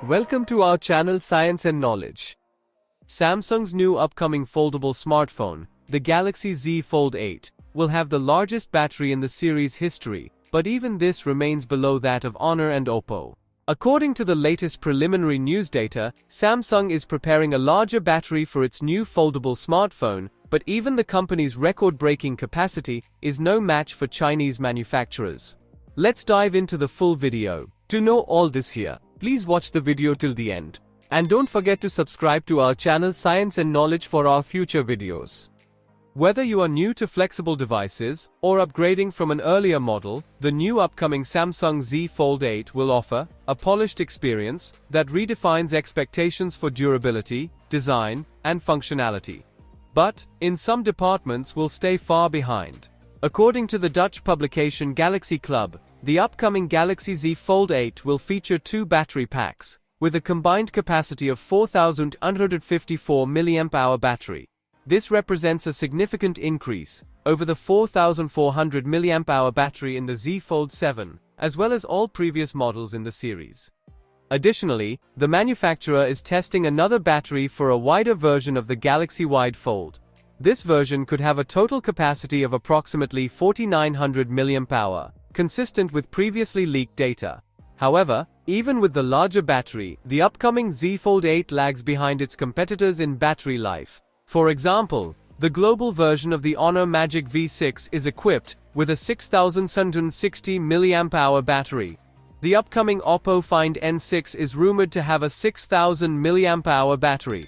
Welcome to our channel Science and Knowledge. Samsung's new upcoming foldable smartphone, the Galaxy Z Fold 8, will have the largest battery in the series history, but even this remains below that of Honor and Oppo. According to the latest preliminary news data, Samsung is preparing a larger battery for its new foldable smartphone, but even the company's record-breaking capacity is no match for Chinese manufacturers. Let's dive into the full video. To know all this here, please watch the video till the end. And don't forget to subscribe to our channel Science and Knowledge for our future videos. Whether you are new to flexible devices or upgrading from an earlier model, the new upcoming Samsung Z Fold 8 will offer a polished experience that redefines expectations for durability, design, and functionality. But, in some departments, will stay far behind. According to the Dutch publication Galaxy Club, the upcoming Galaxy Z Fold 8 will feature two battery packs, with a combined capacity of 4,154 mAh battery. This represents a significant increase over the 4,400 mAh battery in the Z Fold 7, as well as all previous models in the series. Additionally, the manufacturer is testing another battery for a wider version of the Galaxy Wide Fold. This version could have a total capacity of approximately 4,900 mAh, consistent with previously leaked data. However, even with the larger battery, the upcoming Z Fold 8 lags behind its competitors in battery life. For example, the global version of the Honor Magic V6 is equipped with a 6,760 mAh battery. The upcoming Oppo Find N6 is rumored to have a 6,000 mAh battery.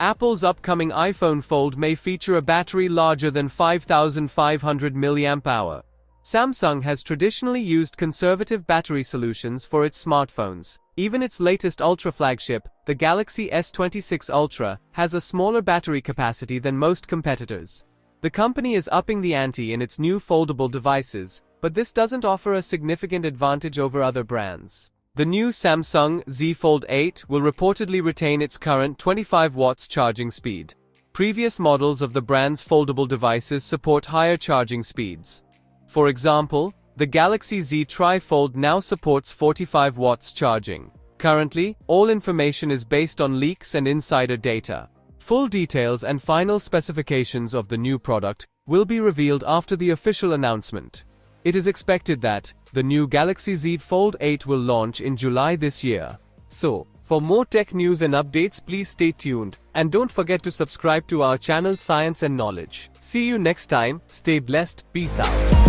Apple's upcoming iPhone Fold may feature a battery larger than 5,500 mAh. Samsung has traditionally used conservative battery solutions for its smartphones. Even its latest Ultra flagship, the Galaxy S26 Ultra, has a smaller battery capacity than most competitors. The company is upping the ante in its new foldable devices, but this doesn't offer a significant advantage over other brands. The new Samsung Z Fold 8 will reportedly retain its current 25 watts charging speed. Previous models of the brand's foldable devices support higher charging speeds. For example, the Galaxy Z Tri-Fold now supports 45 watts charging. Currently, all information is based on leaks and insider data. Full details and final specifications of the new product will be revealed after the official announcement. It is expected that the new Galaxy Z Fold 8 will launch in July this year. So, for more tech news and updates, please stay tuned, and don't forget to subscribe to our channel Science and Knowledge. See you next time, stay blessed, peace out.